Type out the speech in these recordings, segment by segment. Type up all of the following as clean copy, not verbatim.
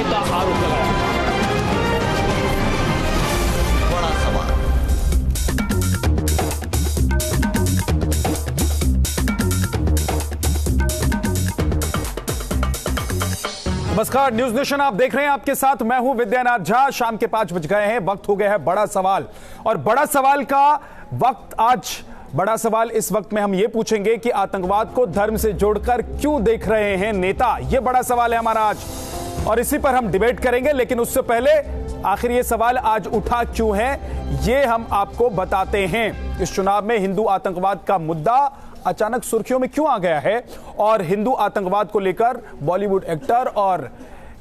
करने का आरोप लगाया। बड़ा सवाल। नमस्कार, न्यूज नेशन आप देख रहे हैं। आपके साथ मैं हूं विद्यानाथ झा। शाम के 5 बज गए हैं, वक्त हो गया है बड़ा सवाल। और बड़ा सवाल का वक्त आज, बड़ा सवाल इस वक्त में हम ये पूछेंगे कि आतंकवाद को धर्म से जोड़कर क्यों देख रहे हैं नेता। ये बड़ा सवाल है हमारा आज, और इसी पर हम डिबेट करेंगे। लेकिन उससे पहले आखिर ये सवाल आज उठा क्यों है, ये हम आपको बताते हैं। इस चुनाव में हिंदू आतंकवाद का मुद्दा अचानक सुर्खियों में क्यों आ गया है, और हिंदू आतंकवाद को लेकर बॉलीवुड एक्टर और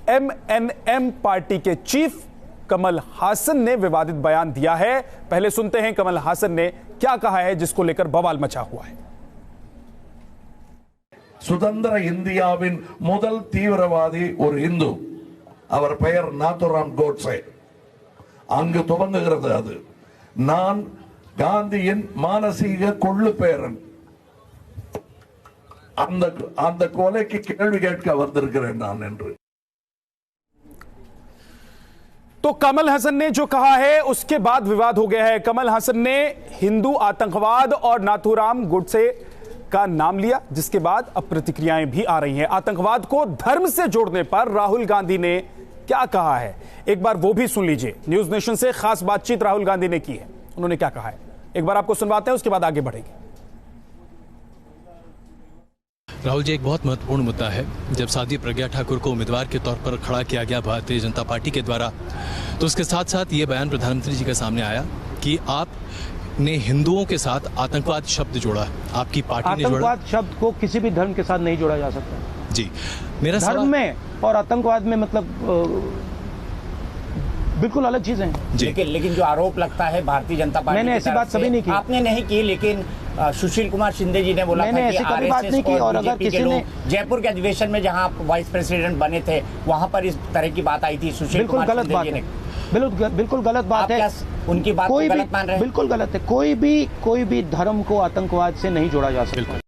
एमएनएम पार्टी के चीफ कमल हासन ने विवादित बयान दिया है। पहले सुनते हैं कमल हासन ने क्या कहा है, जिसको लेकर बवाल मचा हुआ है। சுதந்திர இந்தியாவின் முதல் தீவிரவாதி ஒரு இந்து, அவர் பெயர் நாத்துராம் கோட்சே. அங்கு துவங்குகிறது அது. நான் காந்தியின் மானசீக கொள்ளு பேரன். அந்த கொலைக்கு கேள்வி கேட்க வந்திருக்கிறேன் நான் என்று। तो कमल हसन ने जो कहा है उसके बाद विवाद हो गया है। कमल हसन ने हिंदू आतंकवाद और नाथूराम गोडसे का नाम लिया, जिसके बाद अब प्रतिक्रियाएं भी आ रही हैं। आतंकवाद को धर्म से जोड़ने पर राहुल गांधी ने क्या कहा है, एक बार वो भी सुन लीजिए। न्यूज नेशन से खास बातचीत राहुल गांधी ने की है, उन्होंने क्या कहा है एक बार आपको सुनवाते हैं, उसके बाद आगे बढ़ेंगे। राहुल जी, एक बहुत महत्वपूर्ण मुद्दा है। जब साध्वी प्रज्ञा ठाकुर को उम्मीदवार के तौर पर खड़ा किया गया भारतीय जनता पार्टी के द्वारा, तो उसके साथ साथ ये बयान प्रधानमंत्री जी के सामने आया कि आपने हिंदुओं के साथ आतंकवाद शब्द जोड़ा, आपकी पार्टी ने जोड़ा। आतंकवाद शब्द को किसी भी धर्म के साथ नहीं जोड़ा जा सकता जी। मेरा धर्म में और आतंकवाद में मतलब बिल्कुल अलग चीजें हैं। लेकिन जो आरोप लगता है भारतीय जनता पार्टी, मैंने ऐसी बात कभी नहीं की। आपने नहीं की, लेकिन सुशील कुमार शिंदे जी ने बोला था कि आरएसएस और बीजेपी के लोग जयपुर के अधिवेशन में जहां आप वाइस प्रेसिडेंट बने थे, वहां पर इस तरह की बात आई थी। सुशील कुमार शिंदे जी ने बिल्कुल गलत बात है। उनकी बात कोई गलत मान रहे हैं? बिल्कुल गलत है। कोई भी धर्म को आतंकवाद से नहीं जोड़ा जा सकता।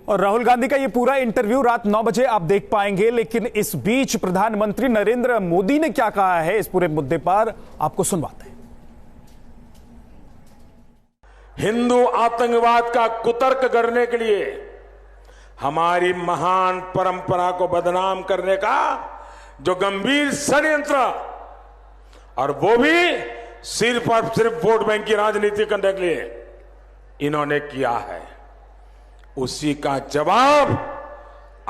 और राहुल गांधी का ये पूरा इंटरव्यू रात 9 बजे आप देख पाएंगे। लेकिन इस बीच प्रधानमंत्री नरेंद्र मोदी ने क्या कहा है इस पूरे मुद्दे पर, आपको सुनवाते हैं। हिंदू आतंकवाद का कुतर्क करने के लिए, हमारी महान परंपरा को बदनाम करने का जो गंभीर षड्यंत्र, और वो भी सिर्फ और सिर्फ वोट बैंक की राजनीति करने के लिए इन्होंने किया है, उसी का जवाब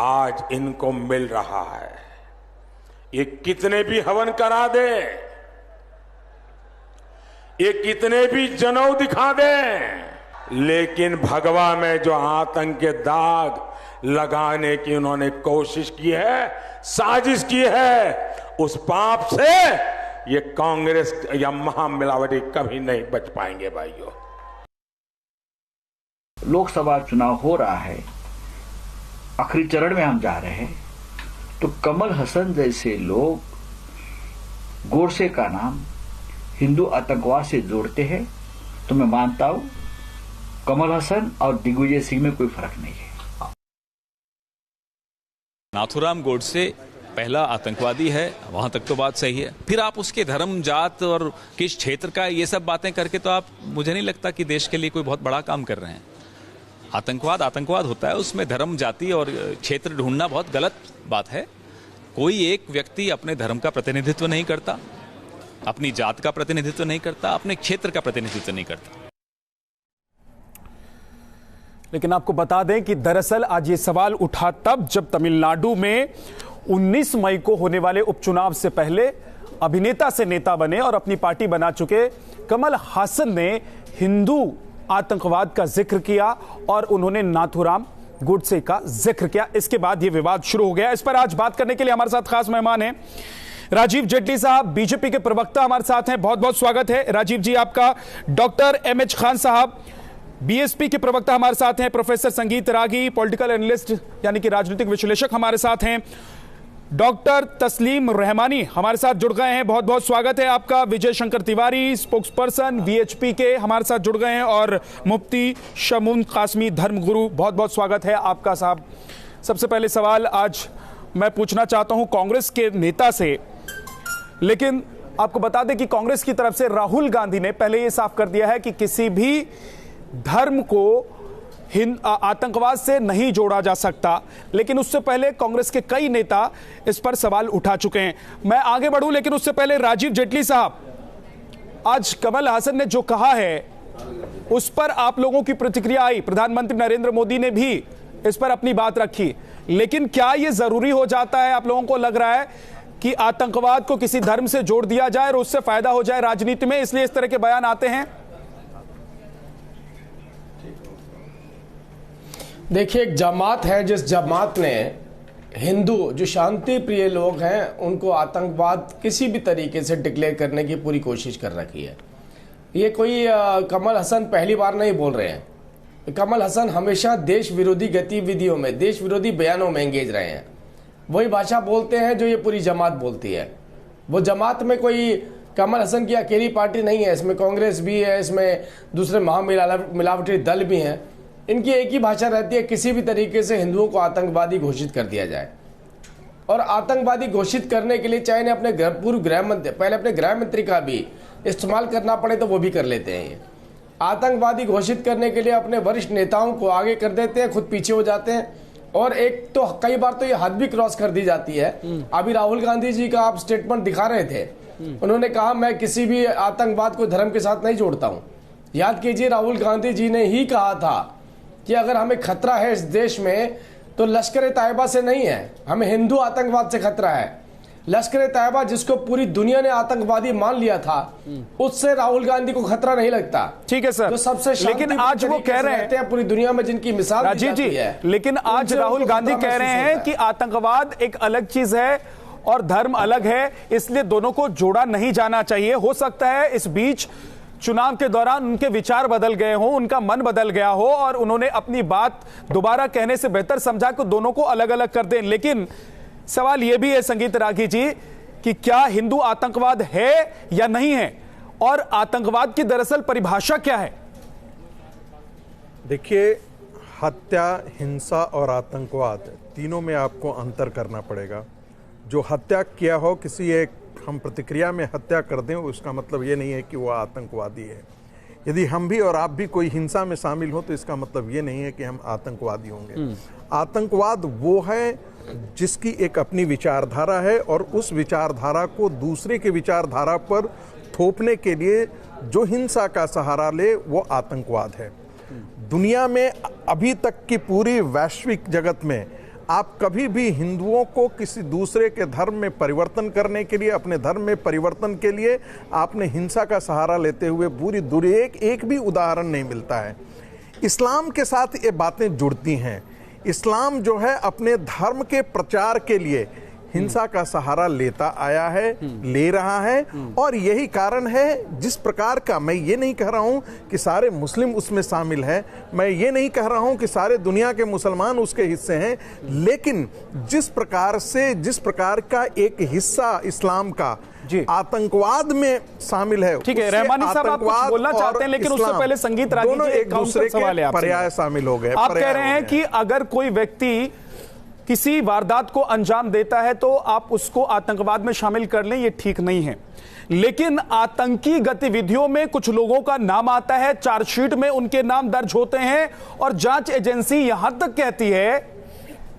आज इनको मिल रहा है। ये कितने भी हवन करा दे, ये कितने भी जनेऊ दिखा दे, लेकिन भगवा में जो आतंक के दाग लगाने की उन्होंने कोशिश की है, साजिश की है, उस पाप से ये कांग्रेस या महामिलावटी कभी नहीं बच पाएंगे भाइयों। लोकसभा चुनाव हो रहा है, आखिरी चरण में हम जा रहे हैं, तो कमल हसन जैसे लोग गोडसे का नाम हिंदू आतंकवाद से जोड़ते हैं, तो मैं मानता हूं कमल हसन और दिग्विजय सिंह में कोई फर्क नहीं है। नाथूराम गोडसे पहला आतंकवादी है, वहां तक तो बात सही है। फिर आप उसके धर्म, जात और किस क्षेत्र का, ये सब बातें करके तो आप, मुझे नहीं लगता कि देश के लिए कोई बहुत बड़ा काम कर रहे हैं। आतंकवाद होता है, उसमें धर्म, जाति और क्षेत्र ढूंढना बहुत गलत बात है। कोई एक व्यक्ति अपने धर्म का प्रतिनिधित्व नहीं करता, अपनी जात का प्रतिनिधित्व नहीं करता, अपने क्षेत्र का प्रतिनिधित्व नहीं करता। लेकिन आपको बता दें कि दरअसल आज ये सवाल उठा तब जब तमिलनाडु में 19 मई को होने वाले उपचुनाव से पहले अभिनेता से नेता बने और अपनी पार्टी बना चुके कमल हासन ने हिंदू आतंकवाद का जिक्र किया और उन्होंने नाथूराम गोडसे का जिक्र किया। इसके बाद यह विवाद शुरू हो गया। इस पर आज बात करने के लिए हमारे साथ खास मेहमान हैं राजीव जेटली साहब, बीजेपी के प्रवक्ता हमारे साथ हैं। बहुत बहुत स्वागत है राजीव जी आपका। डॉक्टर एमएच खान साहब, बीएसपी के प्रवक्ता हमारे साथ हैं। प्रोफेसर संगीत रागी, पॉलिटिकल एनालिस्ट यानी कि राजनीतिक विश्लेषक हमारे साथ हैं। डॉक्टर तस्लीम रहमानी हमारे साथ जुड़ गए हैं, बहुत बहुत स्वागत है आपका। Vijay Shankar Tiwari, spokesperson VHP के, हमारे साथ जुड़ गए हैं। और मुफ्ती शमून कासमी, धर्मगुरु, बहुत बहुत स्वागत है आपका साहब। सबसे पहले सवाल, आज मैं पूछना चाहता हूं कांग्रेस के नेता से, लेकिन आपको बता दें कि कांग्रेस की तरफ से राहुल गांधी ने पहले यह साफ कर दिया है कि किसी भी धर्म को आतंकवाद से नहीं जोड़ा जा सकता, लेकिन उससे पहले कांग्रेस के कई नेता इस पर सवाल उठा चुके हैं। मैं आगे बढ़ूं, लेकिन उससे पहले राजीव जेटली साहब, आज कमल हासन ने जो कहा है उस पर आप लोगों की प्रतिक्रिया आई, प्रधानमंत्री नरेंद्र मोदी ने भी इस पर अपनी बात रखी, लेकिन क्या यह जरूरी हो जाता है? आप लोगों को लग रहा है कि आतंकवाद को किसी धर्म से जोड़ दिया जाए और उससे फायदा हो जाए राजनीति में, इसलिए इस तरह के बयान आते हैं? देखिए, एक जमात है जिस जमात ने हिंदू जो शांति प्रिय लोग हैं उनको आतंकवाद किसी भी तरीके से डिक्लेयर करने की पूरी कोशिश कर रखी है। ये कोई कमल हसन पहली बार नहीं बोल रहे हैं। कमल हसन हमेशा देश विरोधी गतिविधियों में, देश विरोधी बयानों में एंगेज रहे हैं। वही भाषा बोलते हैं जो ये पूरी जमात बोलती है। वो जमात में कोई कमल हसन की अकेली पार्टी नहीं है, इसमें कांग्रेस भी है, इसमें दूसरे महामिलावटी दल भी हैं। इनकी एक ही भाषा रहती है, किसी भी तरीके से हिंदुओं को आतंकवादी घोषित कर दिया जाए। और आतंकवादी घोषित करने के लिए चाहे अपने पूर्व गृह मंत्री, पहले अपने गृह मंत्री का भी इस्तेमाल करना पड़े तो वो भी कर लेते हैं। ये आतंकवादी घोषित करने के लिए अपने वरिष्ठ नेताओं को आगे कर देते हैं, खुद पीछे हो जाते हैं। और एक तो कई बार तो ये हद भी क्रॉस कर दी जाती है। अभी राहुल गांधी जी का आप स्टेटमेंट दिखा रहे थे, उन्होंने कहा मैं किसी भी आतंकवाद को धर्म के साथ नहीं जोड़ता हूं। याद कीजिए, राहुल गांधी जी ने ही कहा था कि अगर हमें खतरा है इस देश में तो लश्कर तैयबा से नहीं है, हमें हिंदू आतंकवाद से खतरा है। लश्कर तैयबा जिसको पूरी दुनिया ने आतंकवादी मान लिया था, उससे राहुल गांधी को खतरा नहीं लगता। ठीक है सर, तो सबसे लेकिन आज वो कह रहे हैं पूरी दुनिया में जिनकी मिसाल राजीव जी, लेकिन आज राहुल गांधी कह रहे हैं कि आतंकवाद एक अलग चीज है और धर्म अलग है, इसलिए दोनों को जोड़ा नहीं जाना चाहिए। हो सकता है इस बीच चुनाव के दौरान उनके विचार बदल गए हों, उनका मन बदल गया हो और उन्होंने अपनी बात दोबारा कहने से बेहतर समझा कि दोनों को अलग अलग कर दें। लेकिन सवाल यह भी है संगीत रागी जी कि क्या हिंदू आतंकवाद है या नहीं है, और आतंकवाद की दरअसल परिभाषा क्या है? देखिए, हत्या, हिंसा और आतंकवाद तीनों में आपको अंतर करना पड़ेगा। जो हत्या किया हो, किसी एक हम प्रतिक्रिया में हत्या कर दें, उसका मतलब ये नहीं है कि वो आतंकवादी है। यदि हम भी और आप भी कोई हिंसा में शामिल हो तो इसका मतलब ये नहीं है कि हम आतंकवादी होंगे। आतंकवाद वो है जिसकी एक अपनी विचारधारा है और उस विचारधारा को दूसरे के विचारधारा पर थोपने के लिए जो हिंसा का सहारा ले, वो आतंकवाद है। दुनिया में अभी तक की पूरी वैश्विक जगत में आप कभी भी हिंदुओं को किसी दूसरे के धर्म में परिवर्तन करने के लिए, अपने धर्म में परिवर्तन के लिए आपने हिंसा का सहारा लेते हुए पूरी दुनिया एक भी उदाहरण नहीं मिलता है। इस्लाम के साथ ये बातें जुड़ती हैं। इस्लाम जो है अपने धर्म के प्रचार के लिए हिंसा का सहारा लेता आया है, ले रहा है, और यही कारण है जिस प्रकार का, मैं ये नहीं कह रहा हूं कि सारे मुस्लिम उसमें शामिल हैं, मैं ये नहीं कह रहा हूं कि सारे दुनिया के मुसलमान उसके हिस्से हैं, लेकिन जिस प्रकार का एक हिस्सा इस्लाम का आतंकवाद में शामिल है। ठीक है, रहमानी साहब आप कुछ बोलना चाहते हैं, लेकिन उससे पहले संगीत रागी जी एक दूसरे के पर्याय शामिल हो गए। आप कह रहे हैं कि अगर कोई व्यक्ति किसी वारदात को अंजाम देता है तो आप उसको आतंकवाद में शामिल कर लें, ये ठीक नहीं है। लेकिन आतंकी गतिविधियों में कुछ लोगों का नाम आता है, चार्जशीट में उनके नाम दर्ज होते हैं और जांच एजेंसी यहां तक कहती है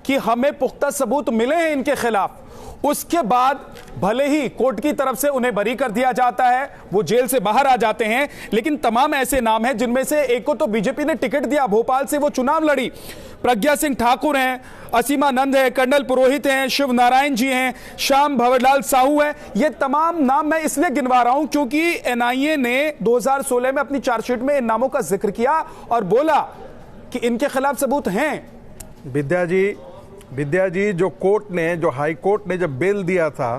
कि हमें पुख्ता सबूत मिले हैं इनके खिलाफ। उसके बाद भले ही कोर्ट की तरफ से उन्हें बरी कर दिया जाता है, वो जेल से बाहर आ जाते हैं, लेकिन तमाम ऐसे नाम हैं जिनमें से एक को तो बीजेपी ने टिकट दिया, भोपाल से वो चुनाव लड़ी, प्रज्ञा सिंह ठाकुर हैं, असीमानंद है, कर्नल पुरोहित हैं, शिव नारायण जी हैं, श्याम भंवरलाल साहू हैं। ये तमाम नाम मैं इसलिए गिनवा रहा हूं क्योंकि एनआईए ने 2016 में अपनी चार्जशीट में इन नामों का जिक्र किया और बोला कि इनके खिलाफ सबूत हैं। विद्या जी, जो हाई कोर्ट ने जब बेल दिया था,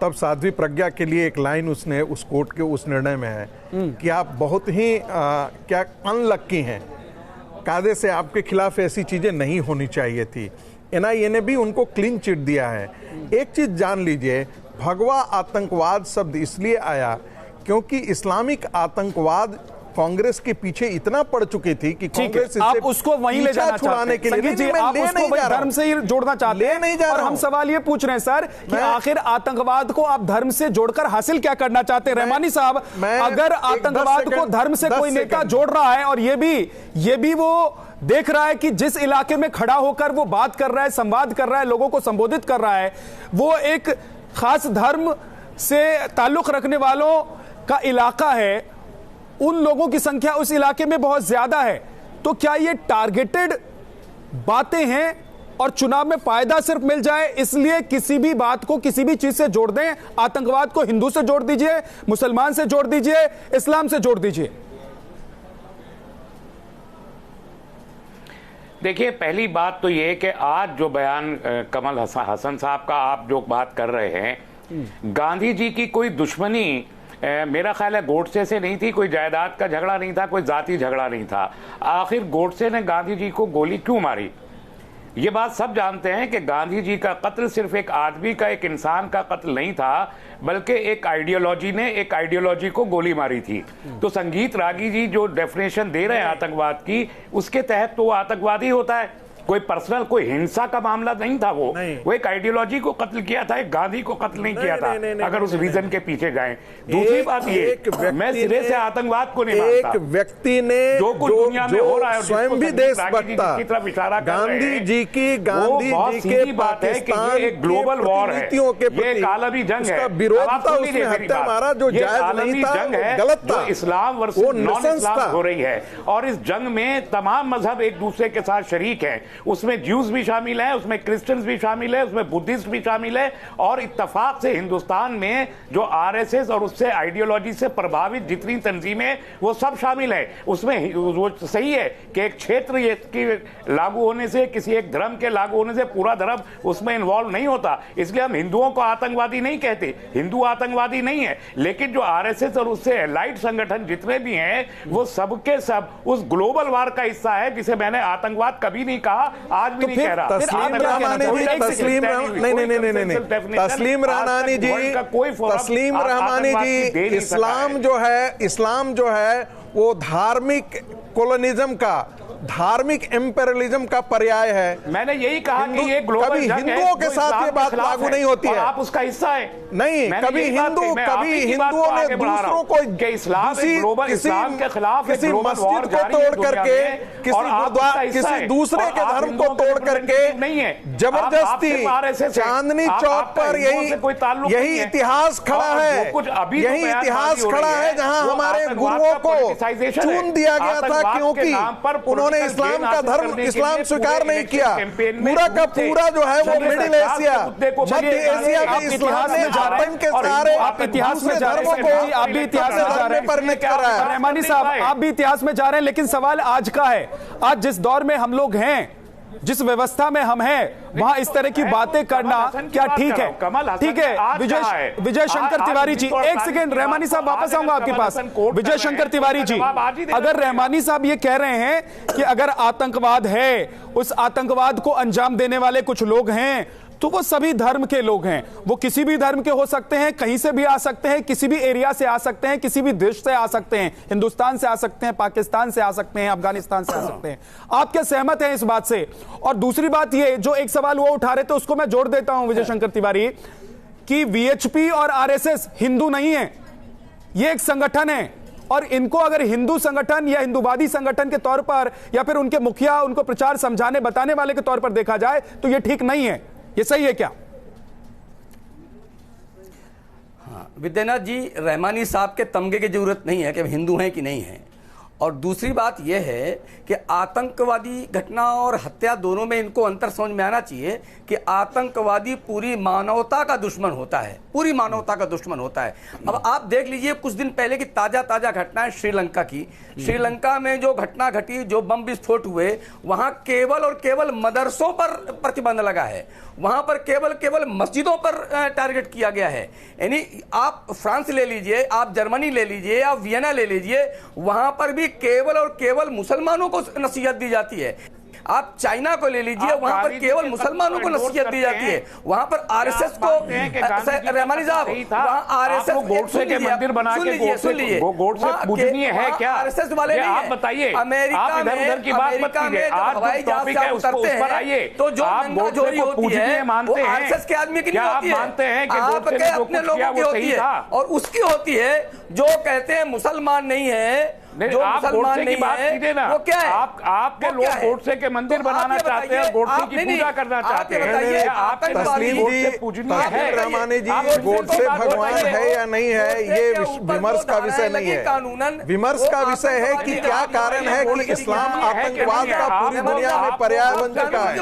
तब साध्वी प्रज्ञा के लिए एक लाइन उसने उस कोर्ट के उस निर्णय में है कि आप बहुत ही क्या अनलक्की हैं, कायदे से आपके खिलाफ ऐसी चीजें नहीं होनी चाहिए थी। एनआईए ने भी उनको क्लीन चिट दिया है। एक चीज जान लीजिए, भगवा आतंकवाद शब्द इसलिए आया क्योंकि इस्लामिक आतंकवाद कांग्रेस के पीछे इतना पड़ चुकी थी कि कांग्रेस आप उसको वहीं ले जाना चाहते हैं संगीत जी, आप उसको वहीं धर्म से ही जोड़ना चाहते हैं। और हम सवाल ये पूछ रहे हैं सर कि आखिर आतंकवाद को आप धर्म से जोड़कर हासिल क्या करना चाहते हैं? रहमानी साहब, अगर आतंकवाद को धर्म से कोई नेता जोड़ रहा है और ये भी वो देख रहा है कि जिस इलाके में खड़ा होकर वो बात कर रहा है, संवाद कर रहा है, लोगों को संबोधित कर रहा है, वो एक खास धर्म से ताल्लुक रखने वालों का इलाका है, उन लोगों की संख्या उस इलाके में बहुत ज्यादा है, तो क्या ये टारगेटेड बातें हैं और चुनाव में फायदा सिर्फ मिल जाए इसलिए किसी भी बात को किसी भी चीज से जोड़ दें? आतंकवाद को हिंदू से जोड़ दीजिए, मुसलमान से जोड़ दीजिए, इस्लाम से जोड़ दीजिए। देखिए, पहली बात तो ये कि आज जो बयान कमल हसन साहब का आप जो बात कर रहे हैं, गांधी जी की कोई दुश्मनी मेरा ख्याल है गोडसे से नहीं थी, कोई जायदाद का झगड़ा नहीं था, कोई जाति झगड़ा नहीं था। आखिर गोडसे ने गांधी जी को गोली क्यों मारी? ये बात सब जानते हैं कि गांधी जी का कत्ल सिर्फ एक आदमी का, एक इंसान का कत्ल नहीं था, बल्कि एक आइडियोलॉजी ने एक आइडियोलॉजी को गोली मारी थी। तो संगीत रागी जी जो डेफिनेशन दे रहे हैं आतंकवाद की, उसके तहत तो वो आतंकवादी होता है। कोई पर्सनल, कोई हिंसा का मामला नहीं था, वो एक आइडियोलॉजी को कत्ल किया था, एक गांधी को कत्ल नहीं किया था। अगर उस रीजन के पीछे जाएं। दूसरी बात ये, मैं सिरे से आतंकवाद को नहीं मानता। एक व्यक्ति ने जो कुछ दुनिया में हो रहा है, स्वयं भी देशभक्ता गांधी जी की के बात है कि ये एक ग्लोबल वॉर है, ये एक आलमी जंग है, विरोध था, उसमें हत्या मारा जो जायज नहीं था, जंग है, गलत था, इस्लाम वर्सेस नॉन इस्लाम हो रही है। और इस जंग में तमाम मजहब एक दूसरे के साथ शरीक है, उसमें ज्यूज भी शामिल हैं, उसमें क्रिश्चियंस भी शामिल है, उसमें बुद्धिस्ट भी शामिल है। और इत्तेफाक से हिंदुस्तान में जो आरएसएस और उससे आइडियोलॉजी से प्रभावित जितनी तंजीमें वो सब शामिल है। उसमें वो सही है कि एक क्षेत्र की लागू होने से, किसी एक धर्म के लागू होने से पूरा धर्म उसमें इन्वॉल्व नहीं होता। इसलिए हम हिंदुओं को आतंकवादी नहीं कहते, हिंदू आतंकवादी नहीं है। लेकिन जो आरएसएस और उससे एलाइड संगठन जितने भी हैं, वो सबके सब उस ग्लोबल वार का हिस्सा है, जिसे मैंने आतंकवाद कभी नहीं कहा, आज भी नहीं कह रहा। तस्लीम रहमानी जी, इस्लाम जो है वो धार्मिक कोलोनिज्म का, धार्मिक एम्पेरियलिज्म का पर्याय है। मैंने यही कहा कि ये ग्लोबल जंग है, हिंदुओं के साथ ये बात लागू नहीं होती है, आप उसका हिस्सा है। नहीं, कभी हिंदुओं ने दूसरों को इस्लाम के खिलाफ किसी मस्जिद को तोड़ करके, किसी दूसरे के धर्म को तोड़ करके नहीं है, जबरदस्ती चांदनी चौक पर यही इतिहास खड़ा है, यही इतिहास खड़ा है जहां हमारे गुरुओं को चुन दिया गया था क्योंकि उन्होंने इस्लाम का धर्म, इस्लाम स्वीकार नहीं किया। पूरा का पूरा जो है वो मिडिल एशिया, मध्य एशिया में इस्लाम ने आतंक के सहारे इतिहास में जा रहे हैं, आप भी इतिहास में जा रहे हैं, परिणत करा है। रहमानी साहब, आप भी इतिहास में जा रहे हैं, लेकिन सवाल आज का है, आज जिस दौर में हम लोग हैं, जिस व्यवस्था में हम हैं, वहां इस तरह की बातें करना क्या ठीक है? ठीक है, विजय शंकर तिवारी जी, एक सेकेंड, रहमानी साहब वापस आऊंगा आपके पास। विजय शंकर तिवारी जी, अगर रहमानी साहब ये कह रहे हैं कि अगर आतंकवाद है, उस आतंकवाद को अंजाम देने वाले कुछ लोग हैं, तो वो सभी धर्म के लोग हैं, वो किसी भी धर्म के हो सकते हैं, कहीं से भी आ सकते हैं, किसी भी एरिया से आ सकते हैं, किसी भी देश से आ सकते हैं, हिंदुस्तान से आ सकते हैं, पाकिस्तान से आ सकते हैं, अफगानिस्तान से आ सकते हैं। आप क्या सहमत हैं इस बात से? और दूसरी बात ये, जो एक सवाल वो उठा रहे थे उसको मैं जोड़ देता हूं विजय शंकर तिवारी, कि वीएचपी और आरएसएस हिंदू नहीं है, ये एक संगठन है, और इनको अगर हिंदू संगठन या हिंदूवादी संगठन के तौर पर, या फिर उनके मुखिया उनको प्रचार समझाने बताने वाले के तौर पर देखा जाए तो ये ठीक नहीं है। ये सही है क्या? हाँ, विद्यानाथ जी, रहमानी साहब के तमगे की जरूरत नहीं है कि हिंदू हैं कि नहीं हैं। और दूसरी बात यह है कि आतंकवादी घटना और हत्या दोनों में इनको अंतर समझ में आना चाहिए कि आतंकवादी पूरी मानवता का दुश्मन होता है, पूरी मानवता का दुश्मन होता है। अब आप देख लीजिए कुछ दिन पहले की ताजा घटना है श्रीलंका की। श्रीलंका में जो घटना घटी, जो बम विस्फोट हुए, वहां केवल और केवल मदरसों पर प्रतिबंध लगा है, वहां पर केवल मस्जिदों पर टारगेट किया गया है। यानी आप फ्रांस ले लीजिए, आप जर्मनी ले लीजिए, आप वियना ले लीजिए, वहां पर भी केवल और केवल मुसलमानों को नसीहत दी जाती है। आप चाइना को ले लीजिए, वहां पर केवल मुसलमानों को नसीहत दी जाती है, वहां पर आरएसएस को, रहमानी साहब, वहां आरएसएस गोडसे के मंदिर बना के गोडसे पूजनीय है क्या? आरएसएस वाले नहीं, आप बताइए, अमेरिका में, की बात मत कीजिए, आज हवाई जहाज से उतरते हैं तो जो गंगा चोरी होती है वो आरएसएस के आदमी की नहीं होती है, मानते हैं कि आपके अपने लोगों की होती है, और उसकी होती है जो कहते हैं मुसलमान नहीं है, जो मुसलमान नहीं है, वो क्या है? आपके लोग गोडसे के मंदिर बनाना चाहते हैं, गोडसे की पूजा करना चाहते हैं, आपके रहमानी जी, गोडसे भगवान है या नहीं है ये विमर्श का विषय नहीं है। विमर्श का विषय है कि क्या कारण है कि इस्लाम आतंकवाद का पूरी दुनिया में पर्याय बन चुका है।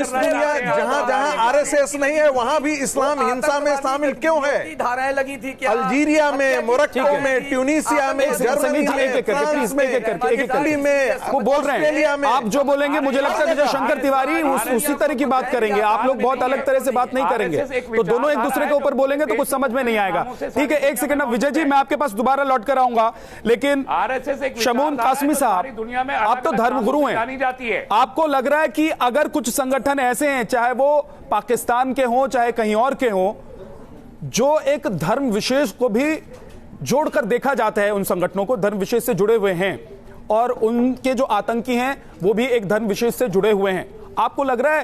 इस दुनिया जहां जहां आरएसएस नहीं है वहां भी इस्लाम हिंसा में शामिल क्यों है? धाराएं लगी थी क्या? अल्जीरिया में, मोरक्को में, ट्यूनीसिया में, जर्मनी में, फ्रांस में, इटली में, वो बोल रहे हैं। आप जो बोलेंगे मुझे लगता है कि शंकर तिवारी उसी तरह की बात करेंगे, आप लोग बहुत अलग तरह से बात नहीं करेंगे, तो दोनों एक दूसरे के ऊपर बोलेंगे तो कुछ समझ में नहीं आएगा। ठीक है, एक सेकंड, विजय जी मैं आपके पास दोबारा लौट कर आऊंगा, लेकिन शमून कासमी साहब, आप तो धर्मगुरु हैं, आपको लग रहा है कि अगर कुछ संगठन ऐसे हैं, चाहे वो पाकिस्तान के हों चाहे कहीं और के हों, जो एक धर्म विशेष को भी जोड़कर देखा जाता है, उन संगठनों को धर्म विशेष से जुड़े हुए हैं, और उनके जो आतंकी हैं वो भी एक धर्म विशेष से जुड़े हुए हैं, आपको लग रहा है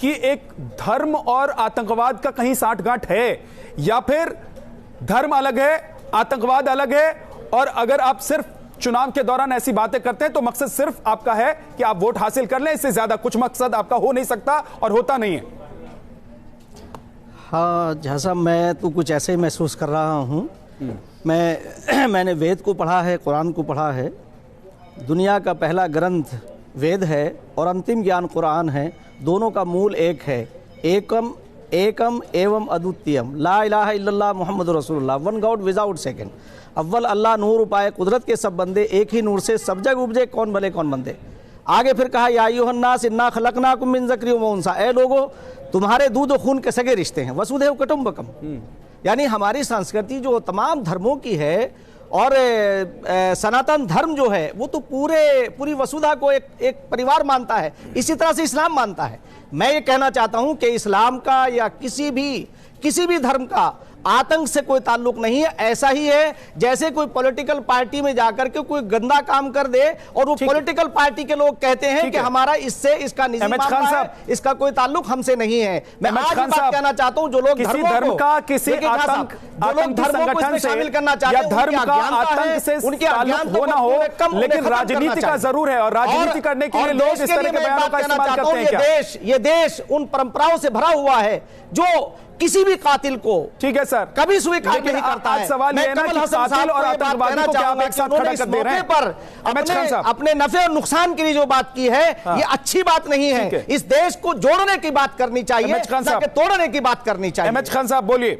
कि एक धर्म और आतंकवाद का कहीं साठगांठ है, या फिर धर्म अलग है, आतंकवाद अलग है, और अगर आप सिर्फ चुनाव के दौरान ऐसी बातें करते हैं तो मकसद सिर्फ आपका है कि आप वोट हासिल कर लें, इससे ज्यादा कुछ मकसद आपका हो नहीं सकता और होता नहीं है? हाँ जैसा मैं तो कुछ ऐसे ही महसूस कर रहा हूँ। मैंने वेद को पढ़ा है, कुरान को पढ़ा है। दुनिया का पहला ग्रंथ वेद है और अंतिम ज्ञान कुरान है। दोनों का मूल एक है, एकम एकम एवं अद्वितीयम, ला इलाहा इल्लल्लाह मुहम्मद रसूलुल्लाह, वन गॉड विदाउट सेकंड। अव्वल अल्लाह नूर उपाय कुदरत के सब बंदे, एक ही नूर से सब जग उपजे, कौन भले कौन बंदे। आगे फिर कहा या अय्युहन्नास इन्ना खलकनाकुम मिन ज़करिन व उन्सा, ए लोगो तुम्हारे दूध और खून के सगे रिश्ते हैं, वसुधैव कुटुम्बकम। यानी हमारी संस्कृति जो तमाम धर्मों की है और सनातन धर्म जो है वो तो पूरी वसुधा को एक परिवार मानता है, इसी तरह से इस्लाम मानता है। मैं ये कहना चाहता हूं कि इस्लाम का या किसी भी धर्म का आतंक से कोई ताल्लुक नहीं है। ऐसा ही है जैसे कोई पॉलिटिकल पार्टी में जाकर के कोई गंदा काम कर दे और वो पॉलिटिकल पार्टी के लोग कहते हैं कि हमारा इससे इसका निजी मामला है, इसका कोई ताल्लुक हमसे नहीं है। मैं आज बात कहना चाहता हूं, जो लोग धर्म का किसी आतंक संगठन से शामिल करना चाहते हैं, धर्म का आतंक से उनके ताल्लुक हो ना हो, लेकिन राजनीति का जरूर है, और राजनीति करने के लिए लोग इस तरह के बयानों का इस्तेमाल करते हैं क्या? ये देश उन परंपराओं से भरा हुआ है जो किसी भी कातिल को, ठीक है सर, कभी स्वीकार नहीं करता है। सवाल ये है ना कि कातिल और आतंकवादी को क्या आप एक साथ खड़ा कर दे रहे हैं? पर अपने नफे और नुकसान के लिए जो बात की है ये अच्छी बात नहीं है। इस देश को जोड़ने की बात करनी चाहिए, ना कि तोड़ने की बात करनी चाहिए। अहमद खान साहब बोलिए।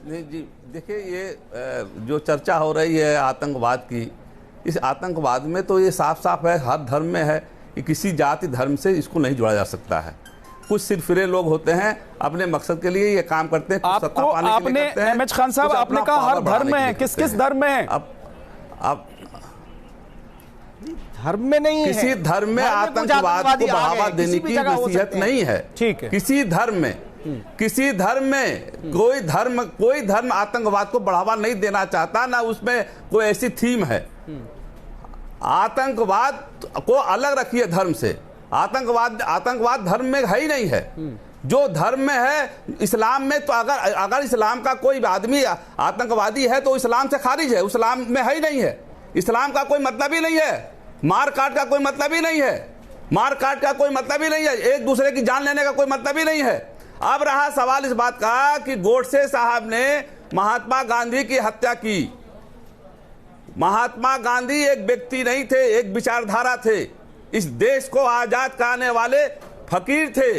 नहीं जी, देखिए ये जो चर्चा हो रही है आतंकवाद की, इस आतंकवाद में तो ये साफ साफ है, हर धर्म में है कि किसी जाति धर्म से इसको नहीं जोड़ा जा सकता है। कुछ सिरफिरे लोग होते हैं अपने मकसद के लिए ये काम करते हैं, आपको आपने अहमद खान साहब आपने कहा हर धर्म में है, किस किस धर्म में है? अब धर्म में नहीं है, किसी धर्म में आतंकवाद को बढ़ावा देने की नसीहत नहीं है। ठीक है, किसी धर्म में कोई धर्म आतंकवाद को बढ़ावा नहीं देना चाहता, ना उसमें कोई ऐसी थीम है। आतंकवाद को अलग रखिए धर्म से। आतंकवाद धर्म में है ही नहीं है। जो धर्म में है, इस्लाम में तो अगर इस्लाम का कोई आदमी आतंकवादी है तो इस्लाम से खारिज है, इस्लाम में है ही नहीं है। इस्लाम का कोई मतलब ही नहीं है, मार काट का कोई मतलब ही नहीं है, एक दूसरे की जान लेने का कोई मतलब ही नहीं है। अब रहा सवाल इस बात का कि गोडसे साहब ने महात्मा गांधी की हत्या की। महात्मा गांधी एक व्यक्ति नहीं थे, एक विचारधारा थे। इस देश को आजाद कराने वाले फकीर थे।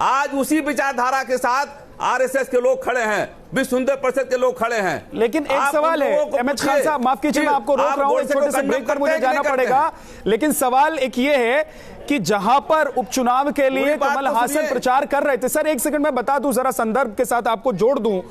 आज उसी विचारधारा के साथ आरएसएस के लोग खड़े हैं, विश्व हिंदू परिषद के लोग खड़े हैं। लेकिन एक सवाल है अहमद खान साहब, माफ कीजिए मैं आपको रोक रहा हूं, एक छोटे से ब्रेक पर मुझे जाना पड़ेगा। लेकिन सवाल एक ये है कि जहां पर उपचुनाव के लिए कमल हासन प्रचार कर रहे थे, सर एक सेकंड मैं बता दूं, जरा संदर्भ के साथ आपको जोड़ दूं।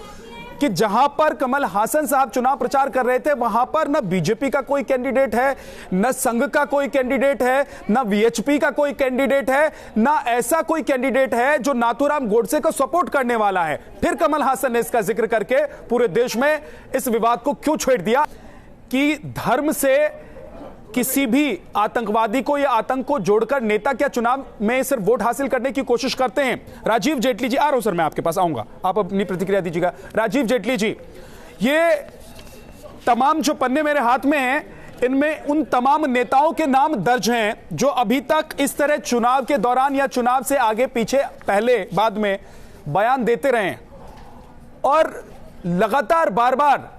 कि जहां पर कमल हासन साहब चुनाव प्रचार कर रहे थे वहां पर न बीजेपी का कोई कैंडिडेट है, न संघ का कोई कैंडिडेट है, न वीएचपी का कोई कैंडिडेट है, न ऐसा कोई कैंडिडेट है जो नाथूराम गोडसे को सपोर्ट करने वाला है। फिर कमल हासन ने इसका जिक्र करके पूरे देश में इस विवाद को क्यों छेड़ दिया कि धर्म से किसी भी आतंकवादी को या आतंक को जोड़कर नेता क्या चुनाव में सिर्फ वोट हासिल करने की कोशिश करते हैं। राजीव जेटली जी, आ रहा हूं सर, मैं आपके पास आऊंगा, आप अपनी प्रतिक्रिया दीजिएगा। राजीव जेटली जी, ये तमाम जो पन्ने मेरे हाथ में हैं, इनमें उन तमाम नेताओं के नाम दर्ज हैं जो अभी तक इस तरह चुनाव के दौरान या चुनाव से आगे पीछे पहले बाद में बयान देते रहे और लगातार बार बार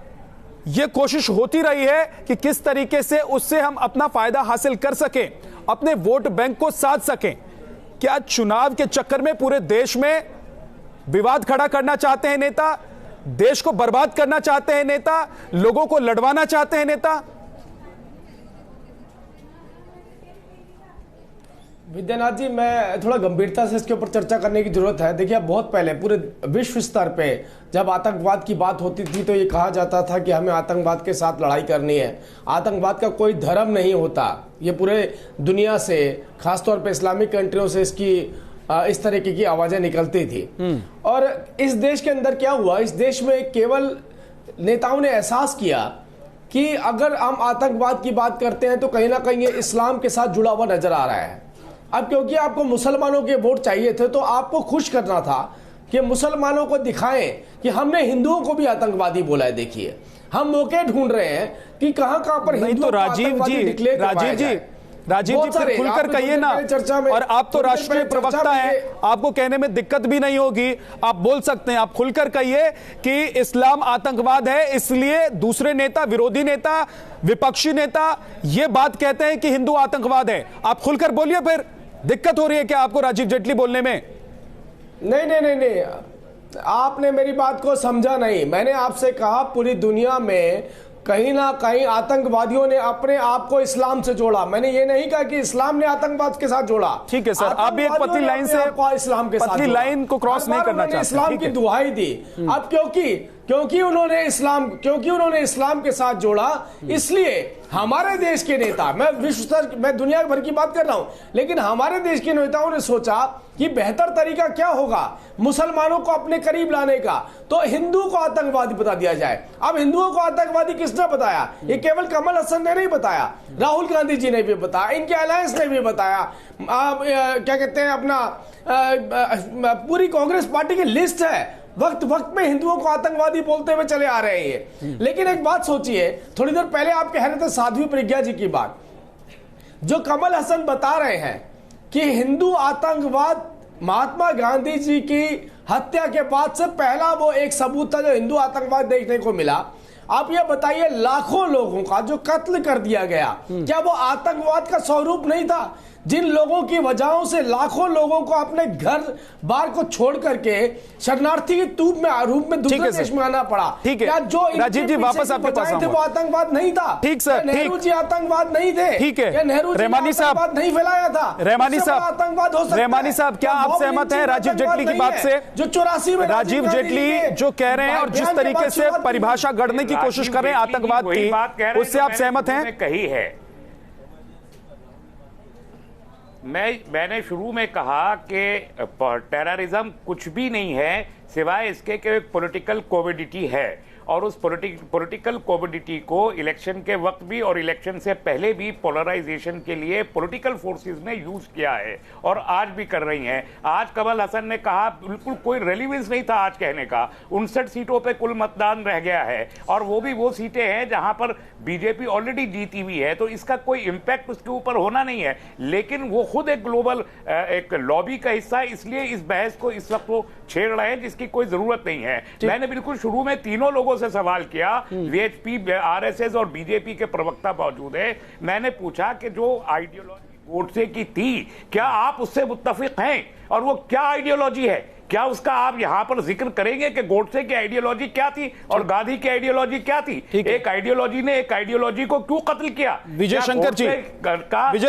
यह कोशिश होती रही है कि किस तरीके से उससे हम अपना फायदा हासिल कर सकें, अपने वोट बैंक को साध सकें। क्या चुनाव के चक्कर में पूरे देश में विवाद खड़ा करना चाहते हैं नेता, देश को बर्बाद करना चाहते हैं नेता, लोगों को लड़वाना चाहते हैं नेता? विद्यानाथ जी, मैं थोड़ा गंभीरता से इसके ऊपर चर्चा करने की जरूरत है। देखिए, बहुत पहले पूरे विश्व स्तर पे जब आतंकवाद की बात होती थी तो ये कहा जाता था कि हमें आतंकवाद के साथ लड़ाई करनी है। आतंकवाद का कोई धर्म नहीं होता। ये पूरे दुनिया से, खासतौर पे इस्लामिक कंट्रियों से इसकी इस तरीके की आवाजें निकलती थी। और इस देश के अंदर क्या हुआ, इस देश में केवल नेताओं ने एहसास किया कि अगर हम आतंकवाद की बात करते हैं तो कहीं ना कहीं ये इस्लाम के साथ जुड़ा हुआ नजर आ रहा है। अब क्योंकि आपको मुसलमानों के वोट चाहिए थे तो आपको खुश करना था कि मुसलमानों को दिखाएं कि हमने हिंदुओं को भी आतंकवादी बोला है। देखिए, हम मौके ढूंढ रहे हैं कि कहां पर हिंदुओं तो राजीव जी फिर खुलकर कहिए ना। और आप तो राष्ट्रीय प्रवक्ता हैं, आपको कहने में दिक्कत भी नहीं होगी, आप बोल सकते हैं। आप खुलकर कहिए कि इस्लाम आतंकवाद है, इसलिए दूसरे नेता, विरोधी नेता, विपक्षी नेता ये बात कहते हैं कि हिंदू आतंकवाद है। आप खुलकर बोलिए। फिर दिक्कत हो रही है क्या आपको राजीव जेटली बोलने में? नहीं, आपने मेरी बात को समझा नहीं। मैंने आपसे कहा पूरी दुनिया में कहीं ना कहीं आतंकवादियों ने अपने आप को इस्लाम से जोड़ा। मैंने ये नहीं कहा कि इस्लाम ने आतंकवाद के साथ जोड़ा। ठीक है सर, आप भी एक पतली लाइन से इस्लाम के साथ पतली लाइन को क्रॉस नहीं करना चाहते। इस्लाम की दुहाई दी। अब क्योंकि उन्होंने इस्लाम के साथ जोड़ा, इसलिए हमारे देश के नेता, मैं विश्व स्तर, मैं दुनिया भर की बात कर रहा हूं, लेकिन हमारे देश के नेताओं ने सोचा कि बेहतर तरीका क्या होगा मुसलमानों को अपने करीब लाने का, तो हिंदू को आतंकवादी बता दिया जाए। अब हिंदुओं को आतंकवादी किसने बताया? ये केवल कमल हसन ने नहीं बताया, राहुल गांधी जी ने भी बताया, इनके अलायंस ने भी बताया, क्या कहते हैं अपना पूरी कांग्रेस पार्टी की लिस्ट है। वक्त में हिंदुओं को आतंकवादी बोलते हुए चले आ रहे हैं। लेकिन एक बात सोचिए, थोड़ी देर पहले आप कह रहे थे साध्वी प्रज्ञा जी की बात, जो कमल हसन बता रहे हैं कि हिंदू आतंकवाद महात्मा गांधी जी की हत्या के बाद से पहला वो एक सबूत था जो हिंदू आतंकवाद देखने को मिला। आप ये बताइए, लाखों लोगों का जो कत्ल कर दिया गया, क्या वो आतंकवाद का स्वरूप नहीं था? जिन लोगों की वजहों से लाखों लोगों को अपने घर बार को छोड़ करके शरणार्थी के रूप में दूसरे देश में आना पड़ा, ठीक है, जो राजीव जी वापस आपके पास थे वो आतंकवाद नहीं था? ठीक सर, नेहरू जी आतंकवाद नहीं थे? ठीक है, नेहरू जी रहमानी साहब नहीं फैलाया था? रहमानी साहब आतंकवाद हो सकता है? रहमानी साहब, क्या आप सहमत हैं राजीव जेटली की बात से? जो 84 में राजीव जेटली जो कह रहे हैं और जिस तरीके से परिभाषा गढ़ने की कोशिश कर रहे हैं आतंकवाद की, उससे आप सहमत हैं? कही है, मैंने शुरू में कहा कि टेररिज्म कुछ भी नहीं है सिवाय इसके कि एक पॉलिटिकल कोविडिटी है, और उस पॉलिटिकल कोविडिटी को इलेक्शन के वक्त भी और इलेक्शन से पहले भी पोलराइजेशन के लिए पॉलिटिकल फोर्सेस ने यूज किया है और आज भी कर रही हैं। आज कमल हसन ने कहा, बिल्कुल कोई रेलिवेंस नहीं था आज कहने का, 59 सीटों पे कुल मतदान रह गया है और वो भी वो सीटें हैं जहां पर बीजेपी ऑलरेडी जीती हुई है, तो इसका कोई इंपैक्ट उसके ऊपर होना नहीं है। लेकिन वो खुद एक ग्लोबल एक लॉबी का हिस्सा है, इसलिए इस बहस को इस वक्त वो छेड़ रहे हैं जिसकी कोई जरूरत नहीं है। मैंने बिल्कुल शुरू में तीनों लोगों से सवाल किया, वीएचपी, आरएसएस और बीजेपी के प्रवक्ता मौजूद है, मैंने पूछा कि जो आइडियोलॉजी गोडसे की थी, क्या आप उससे मुत्तफिक हैं? और वो क्या आइडियोलॉजी है, क्या उसका आप यहां पर जिक्र करेंगे कि गोडसे की आइडियोलॉजी क्या थी और गांधी की आइडियोलॉजी क्या थी? एक आइडियोलॉजी ने एक आइडियोलॉजी को क्यों कत्ल किया? विजय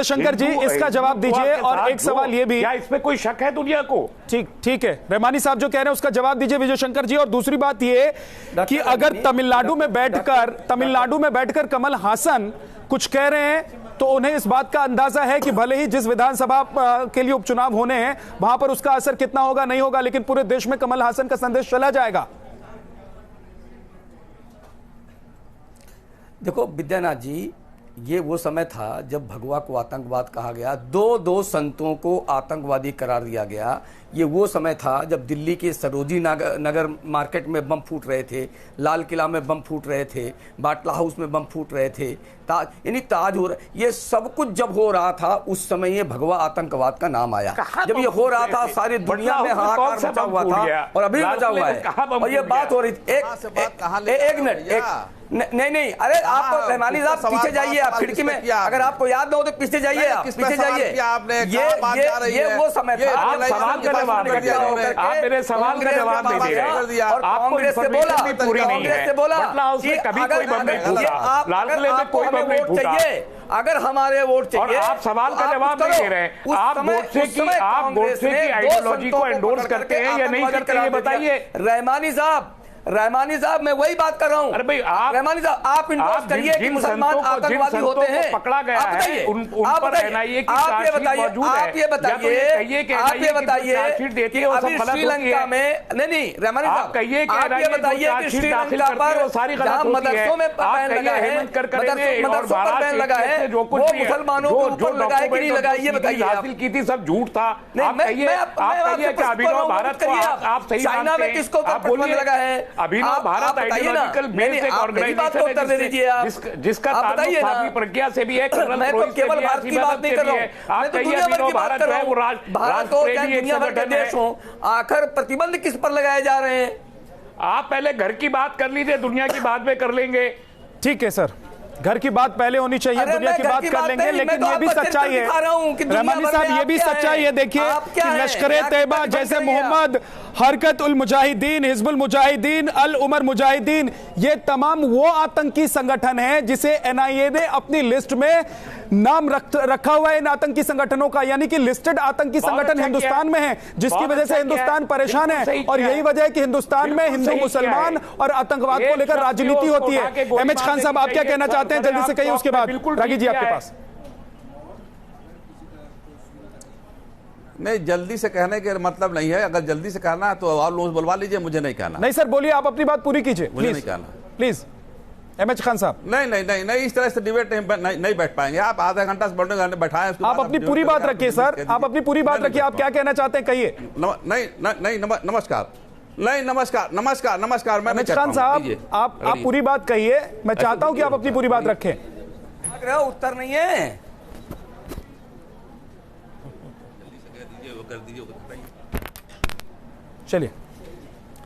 शंकर जी इसका जवाब दीजिए। और एक सवाल ये भी, क्या इसमें कोई शक है दुनिया को? ठीक है, रहमानी साहब जो कह रहे हैं उसका जवाब दीजिए विजय शंकर जी। और दूसरी बात ये कि अगर तमिलनाडु में बैठकर कमल हासन कुछ कह रहे हैं तो उन्हें इस बात का अंदाजा है कि भले ही जिस विधानसभा के लिए उपचुनाव होने हैं वहां पर उसका असर कितना होगा नहीं होगा, लेकिन पूरे देश में कमल हासन का संदेश चला जाएगा। देखो विद्यानाथ जी, ये वो समय था जब भगवा को आतंकवाद कहा गया, दो संतों को आतंकवादी करार दिया गया। ये वो समय था जब दिल्ली के सरोजी नगर मार्केट में बम फूट रहे थे, लाल किला में बम फूट रहे थे, बाटला हाउस में बम फूट रहे थे, ताज हो रहा, ये सब कुछ जब हो रहा था उस समय ये भगवा आतंकवाद का नाम आया। जब ये हो रहा था सारी दुनिया में हाहाकार मचा हुआ था और अभी मचा हुआ है। और ये बात हो रही थी, एक मिनट, नहीं, अरे आप रहमानी साहब पीछे जाइए, आप खिड़की में, अगर आपको याद ना हो तो पीछे जाइए, आप पीछे जाइए। ये वो समय था। आप मेरे सवाल का जवाब नहीं दे रहे। और कांग्रेस से बोला, कभी कोई बम नहीं फूटा, लाल किले में कोई बम नहीं फूटा। अगर हमारे वोट चाहिए, और आप सवाल का जवाब नहीं दे रहे। आप गोडसे की आइडियोलॉजी को एंडोर्स करते हैं या नहीं करते हैं, बताइए। रहमानी साहब, मैं वही बात कर रहा हूँ। अरे भाई, आप रहमानी साहब, आप इंडोर्स करिए कि मुसलमान आतंकवादी होते हैं, पकड़ा गया है, उन पर एनआईए की चार्जशीट मौजूद है। आप ये बताइए कि अभी श्रीलंका में, नहीं रहमानी साहब, कहिए कि आप ये बताइए कि श्रीलंका पर जहाँ मदरसों में बैन लगा है, मदरसों पर बैन लगा है, वो मुसलमानों के ऊपर लगा है कि नहीं लगा, ये बताइए। हासिल की थी सब झूठ था। आप कहिए कि अभिनव भारत को आप सही चाइना में किसको प्रतिबंध लगा है? अभिनव भारत आइडियोलॉजिकल बेस्ड एक ऑर्गेनाइजेशन है जिसका ताल्लुक स्वामी प्रज्ञा से भी है, मैं तो केवल भारत की बात नहीं कर रहा हूँ, आप कहिए अभिनव भारत जो है वो भारत हो या दुनिया भर के देश हो, आखिर प्रतिबंध किस पर लगाए जा रहे हैं? आप पहले घर की बात कर लीजिए, दुनिया की बात में कर लेंगे। ठीक है सर, घर की बात पहले होनी चाहिए, दुनिया की बात कर लेंगे, लेकिन ये भी सच्चाई है रहमानी साहब, ये भी सच्चाई है। देखिए कि लश्कर तैयबा जैसे मोहम्मद, हरकत उल मुजाहिदीन, हिजबुल मुजाहिदीन, अल उमर मुजाहिदीन, ये तमाम वो आतंकी संगठन हैं जिसे एनआईए ने अपनी लिस्ट में नाम रखा हुआ है इन आतंकी संगठनों का, यानी कि लिस्टेड आतंकी संगठन हिंदुस्तान में है, जिसकी वजह से हिंदुस्तान परेशान है। और यही वजह है कि हिंदुस्तान में हिंदू मुसलमान और आतंकवाद को लेकर राजनीति होती है। एमएच खान साहब, आप क्या कहना चाहते हैं? जल्दी से कहिए, उसके बाद रागी जी आपके पास। नहीं, जल्दी से कहने के मतलब नहीं है, अगर जल्दी से कहना है तो और लोग बुलवा लीजिए, मुझे नहीं कहना। नहीं सर, बोलिए, आप अपनी बात पूरी कीजिए, मुझे नहीं कहना प्लीज। एमएच खान साहब, नहीं, इस तरह से डिबेट नहीं बैठ पाएंगे आप। आधा घंटा से बैठाएं, आप अपनी पूरी बात रखिए सर, आप अपनी पूरी बात रखिए, आप क्या कहना चाहते हैं कहिए। नहीं, नमस्कार, नहीं, नमस्कार। मैं एमएच खान साहब, आप पूरी बात कहिए, मैं चाहता हूं कि आप अपनी पूरी बात रखें। उत्तर नहीं है, चलिए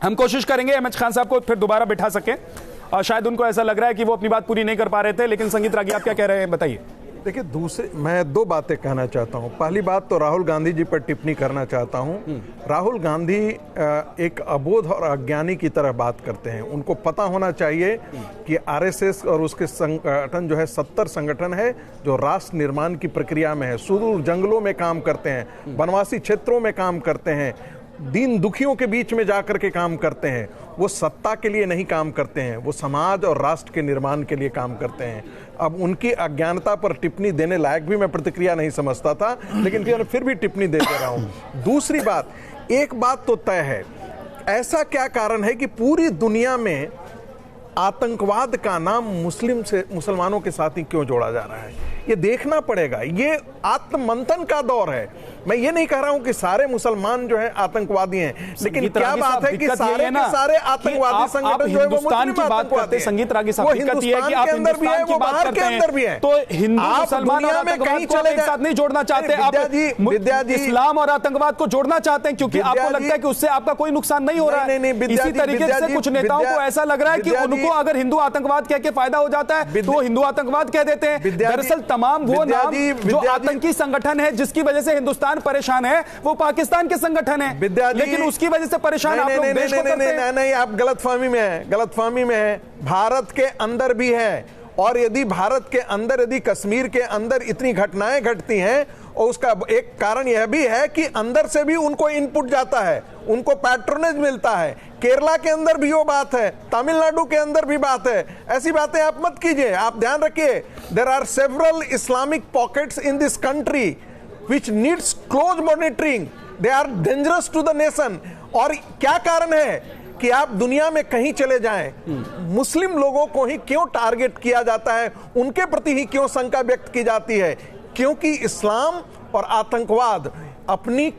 हम कोशिश करेंगे एमएच खान साहब को फिर दोबारा बिठा सकें, और शायद उनको ऐसा लग रहा है कि वो अपनी बात पूरी नहीं कर पा रहे थे। लेकिन संगीत रागी, आप क्या कह रहे हैं, बताइए। देखिए, मैं दो बातें कहना चाहता हूं। पहली बात तो राहुल गांधी जी पर टिप्पणी करना चाहता हूं। राहुल गांधी एक अबोध और अज्ञानी की तरह बात करते हैं। उनको पता होना चाहिए कि आरएसएस और उसके संगठन जो है 70 संगठन है जो राष्ट्र निर्माण की प्रक्रिया में है, सुदूर जंगलों में काम करते हैं, वनवासी क्षेत्रों में काम करते हैं, दीन दुखियों के बीच में जाकर के काम करते हैं। वो सत्ता के लिए नहीं काम करते हैं, वो समाज और राष्ट्र के निर्माण के लिए काम करते हैं। अब उनकी अज्ञानता पर टिप्पणी देने लायक भी मैं प्रतिक्रिया नहीं समझता था, लेकिन फिर भी टिप्पणी देते रहा हूं। दूसरी बात, एक बात तो तय है, ऐसा क्या कारण है कि पूरी दुनिया में आतंकवाद का नाम मुसलमानों के साथ ही क्यों जोड़ा जा रहा है? ये देखना पड़ेगा। ये आत्ममंथन का दौर है। मैं ये नहीं कह रहा हूं कि सारे मुसलमान जो है आतंकवादी हैं, लेकिन क्या बात है कि सारे के सारे आतंकवादी संगठन जो है वो हिंदुस्तान की बात करते हैं। संगीत रागी साहब, दिक्कत ये है कि आप हिंदुस्तान की बात करते हैं तो हिंदू मुसलमान और आतंकवाद को एक साथ नहीं जोड़ना चाहते आप, इस्लाम और आतंकवाद को जोड़ना चाहते हैं क्योंकि आपको लगता है कि उससे आपका कोई नुकसान नहीं हो रहा है। इसी तरीके से कुछ नेताओं को ऐसा लग रहा है कि उनको अगर हिंदू आतंकवाद कह के फायदा हो जाता है तो वो हिंदू आतंकवाद कह देते हैं। दरअसल तमाम वो नाम जो आतंकी संगठन है जिसकी वजह से हिंदुस्तान परेशान है वो पाकिस्तान के संगठन है, लेकिन उसकी वजह से परेशान आप लोग देश को करते हैं। नहीं, आप गलतफहमी में है। भारत के अंदर भी है, और यदि भारत के अंदर, यदि कश्मीर के अंदर इतनी घटनाएं घटती हैं, और उसका एक कारण यह भी है कि अंदर से भी उनको इनपुट जाता है, उनको पैट्रोनेज मिलता है। केरला के अंदर भी वो बात है, तमिलनाडु के अंदर भी बात है। ऐसी बातें आप मत कीजिए, आप ध्यान रखिए। There are several Islamic pockets in this country which needs close monitoring, they are dangerous to the nation. और क्या कारण है कि आप दुनिया में कहीं चले जाएं, मुस्लिम लोगों को ही क्यों टारगेट किया जाता है, उनके प्रति ही क्यों शंका व्यक्त की जाती है? क्योंकि इस्लाम और आतंकवाद, अपनी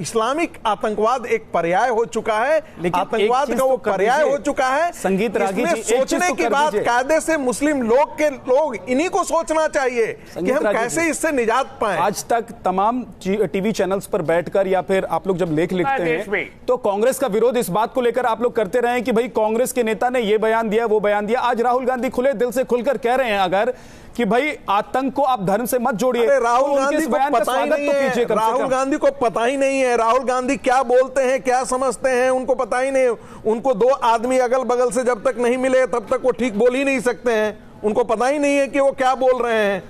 इस्लामिक आतंकवाद एक पर्याय हो चुका है, आतंकवाद का वो पर्याय हो चुका है। संगीत रागी जी, सोचने की बात कायदे से मुस्लिम लोग इन्हीं को सोचना चाहिए कि हम कैसे इससे निजात पाएं। आज तक तमाम टीवी चैनल्स पर बैठकर या फिर आप लोग जब लेख लिखते हैं तो कांग्रेस का विरोध इस बात को लेकर आप लोग करते रहे कि भाई कांग्रेस के नेता ने ये बयान दिया, वो बयान दिया। आज राहुल गांधी खुले दिल से खुलकर कह रहे हैं अगर कि भाई आतंक को आप धर्म से मत जोड़िए। राहुल गांधी को पता ही नहीं है, राहुल गांधी को पता ही नहीं है राहुल गांधी क्या बोलते हैं, क्या समझते हैं, उनको पता ही नहीं। उनको दो आदमी अगल बगल से जब तक नहीं मिले तब तक वो ठीक बोल ही नहीं सकते हैं। उनको पता ही नहीं है कि वो क्या बोल रहे हैं।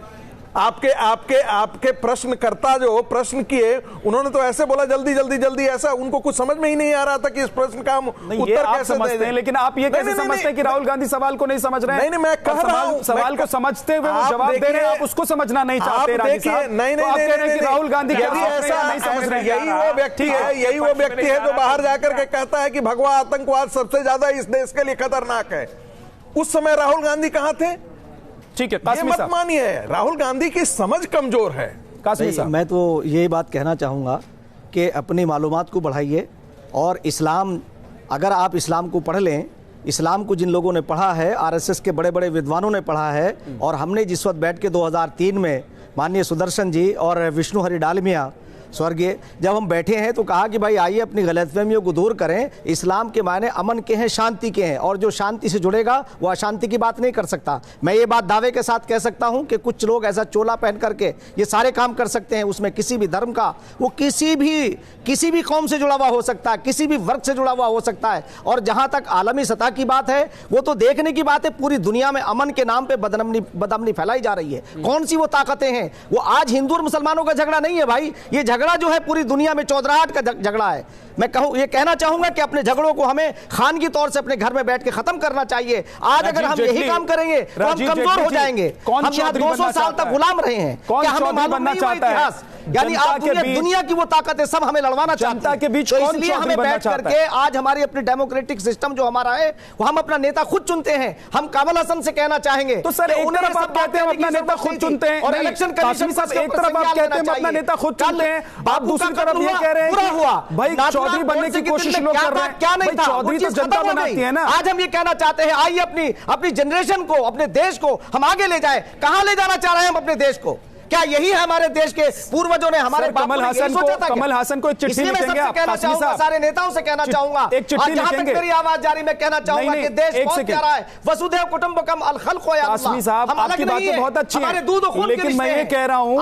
आपके प्रश्नकर्ता जो प्रश्न किए, उन्होंने तो ऐसे बोला जल्दी ऐसा, उनको कुछ समझ में ही नहीं आ रहा था कि इस प्रश्न का हम उत्तर कैसे दें। लेकिन आप ये कैसे समझते हैं कि राहुल गांधी सवाल को नहीं समझ रहे हैं? नहीं, मैं कह रहा हूं सवाल को समझते हुए वो जवाब दे रहे हैं, आप उसको समझना नहीं चाहते। नहीं, राहुल गांधी नहीं समझ रहे। यही वो व्यक्ति है जो बाहर जाकर के कहता है कि भगवा आतंकवाद सबसे ज्यादा इस देश के लिए खतरनाक है। उस समय राहुल गांधी कहां थे? ठीक है, ये मत मानिए, राहुल गांधी की समझ कमजोर है। कासमी साहब, मैं तो यही बात कहना चाहूँगा कि अपनी मालूमात को बढ़ाइए, और इस्लाम, अगर आप इस्लाम को पढ़ लें, इस्लाम को जिन लोगों ने पढ़ा है, आरएसएस के बड़े बड़े विद्वानों ने पढ़ा है, और हमने जिस वक्त बैठ के 2003 में माननीय सुदर्शन जी और विष्णु हरि डालमिया स्वर्गीय, जब हम बैठे हैं तो कहा कि भाई आइए अपनी गलतफहमियों को दूर करें। इस्लाम के मायने अमन के हैं, शांति के हैं, और जो शांति से जुड़ेगा वो अशांति की बात नहीं कर सकता। मैं ये बात दावे के साथ कह सकता हूं कि कुछ लोग ऐसा चोला पहन करके ये सारे काम कर सकते हैं, उसमें किसी भी धर्म का, वो किसी भी कौम से जुड़ा हुआ हो सकता है, किसी भी वर्ग से जुड़ा हुआ हो सकता है। और जहां तक आलमी सतह की बात है, वो तो देखने की बात है, पूरी दुनिया में अमन के नाम पर बदअमनी फैलाई जा रही है। कौन सी वो ताकतें हैं? वो आज हिंदू और मुसलमानों का झगड़ा नहीं है भाई, ये झगड़ा जो है पूरी दुनिया में चौधराहट का झगड़ा है। मैं ये कहना चाहूंगा कि अपने झगड़ों को हमें खानगी तौर से अपने घर में बैठ के खत्म करना चाहिए। आज अगर हम यही काम करेंगे तो हम कमजोर हो जाएंगे। हम यहाँ 200 साल तक गुलाम रहे हैं, क्या हमें मालूम नहीं हुआ इतिहास? यानी आप दुनिया की वो ताकतें सब हमें लड़वाना चाहते हैं। तो इसलिए हमें बैठ करके आज हमारी अपनी डेमोक्रेटिक सिस्टम जो हमारा है, वो हम अपना नेता खुद चुनते हैं। हम कमल हसन से कहना चाहेंगे तो सर, एक तरफ आप कहते हैं अपना नेता खुद चुनते हैं, और इलेक्शन कमीशन साहब एक तरफ आप कहते हैं अपना नेता खुद चुनते हैं, आप दूसरी तरफ ये कह रहे हैं पूरा हुआ भाई चौधरी बनने की कोशिश लोग कर रहे हैं। क्या नहीं था, चौधरी तो जनता बनाती है ना। आज हम ये कहना चाहते हैं, आइए अपनी जनरेशन को, अपने देश को हम आगे ले जाए। कहां ले जाना चाह रहे हैं हम अपने देश को? क्या यही है हमारे देश के पूर्वजों ने, हमारे कमल हासन को एक चिट्ठी लिखेंगे आप? कहना चाहूंगा, सारे नेताओं से कहना चाहूंगा, एक चिट्ठी लिखेंगे। मेरी आवाज जारी, मैं कहना चाहूंगा कि देश पहुंच क्या रहा है, वसुधैव कुटुंबकम अल खल्क़ या अल्लाह। कासमी साहब, आपकी बातें बहुत अच्छी हैं, लेकिन मैं ये कह रहा हूं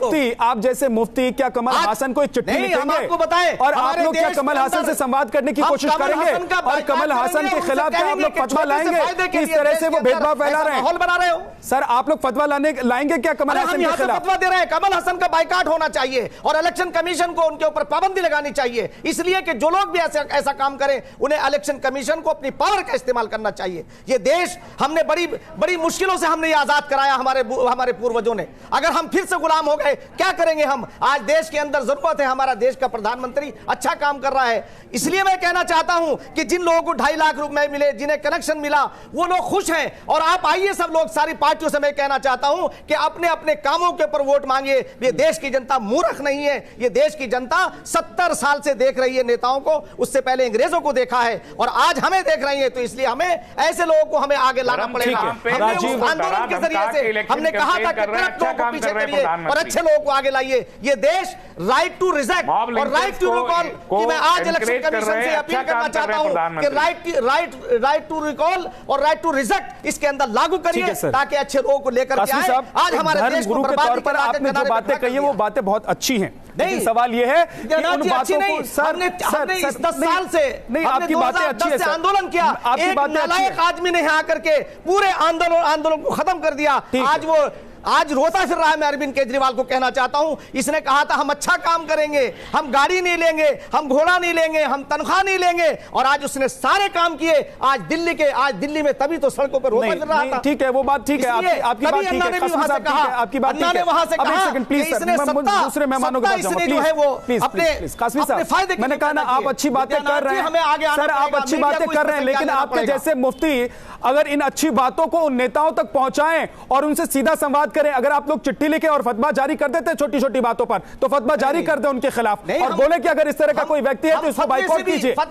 कि आप जैसे मुफ्ती क्या कमल हासन को एक चिट्ठी लिखेंगे और आप लोग क्या कमल हासन से संवाद करने की कोशिश करेंगे और कमल हासन के खिलाफ क्या आप लोग फतवा लाएंगे कि इस तरह से वो भेदभाव फैला रहे हैं? सर, आप लोग फतवा लाएंगे क्या कमल हासन के खिलाफ? फतवा दे रहे हैं, कमल हसन का बाइकाट होना चाहिए और इलेक्शन कमीशन को उनके ऊपर पाबंदी लगानी चाहिए, इसलिए कि जो लोग भी ऐसा काम करें उन्हें इलेक्शन कमीशन को अपनी पावर का इस्तेमाल करना चाहिए। ये देश हमने बड़ी मुश्किलों से हमने आजाद कराया, हमारे पूर्वजों ने। अगर हम फिर से गुलाम हो गए, क्या करेंगे हम? आज देश के अंदर जरूरत है, हमारा देश का प्रधानमंत्री अच्छा काम कर रहा है। इसलिए मैं कहना चाहता हूं कि जिन लोगों को 2.5 लाख रुपए मिले, जिन्हें कनेक्शन मिला, वो लोग खुश हैं। और आप आइए सब लोग, सारी पार्टियों से मैं कहना चाहता हूं कि अपने अपने अपने कामों के ऊपर वोट मांगिए। ये देश की जनता मूर्ख नहीं है, ये देश की जनता 70 साल से देख रही है नेताओं को, उससे पहले अंग्रेजों को देखा है और आज हमें देख रही है। तो इसलिए हमें ऐसे लोगों को हमें आगे लाना पड़ेगा। हमने उस आंदोलन के जरिए से हमने कहा था कि करप्ट लोगों को पीछे करिए और अच्छे लोगों को आगे लाइए। ये देश राइट टू रिजेक्ट और राइट टू रिकॉल की मैं आज इलेक्शन कमीशन से अपील करना चाहता हूं कि राइट टू रिकॉल और राइट टू रिजेक्ट इसके अंदर लागू करिए ताकि अच्छे लोगों को लेकर के आए। आज हमारे देश को बर्बादी पर आपने जो बातें कही है वो बातें बहुत अच्छी हैं, लेकिन सवाल ये है कि उन बातों को हमने इस 10 साल से नहीं, आपकी बातें अच्छी है, आंदोलन किया, एक नालायक आदमी ने यहाँ करके पूरे आंदोलन को खत्म कर दिया। आज रोता फिर रहा है। मैं अरविंद केजरीवाल को कहना चाहता हूं, इसने कहा था हम अच्छा काम करेंगे, हम गाड़ी नहीं लेंगे, हम घोड़ा नहीं लेंगे, हम तनख्वाह नहीं लेंगे, और आज उसने सारे काम किए। आज दिल्ली में तभी तो सड़कों पर रोता फिर रहा था। ठीक है, वो बात ठीक है, आपकी बात ठीक है, आपकी बात ठीक है। वहां से कहा इसने दूसरे मेहमानों के इसने जो है वो अपने कासमी साहब, मैंने कहा ना आप अच्छी बातें कर रहे हैं सर, आप अच्छी बातें कर रहे हैं, लेकिन आपके जैसे मुफ्ती अगर इन अच्छी बातों को उन नेताओं तक पहुंचाएं और उनसे सीधा संवाद करें। अगर आप लोग चिट्ठी लिखे और फतवा जारी कर देते छोटी छोटी बातों पर, तो फतवा जारी कर दे उनके खिलाफ और बोले कि अगर इस तरह का कोई व्यक्ति है तो इसको बाइकआउट कीजिए। तो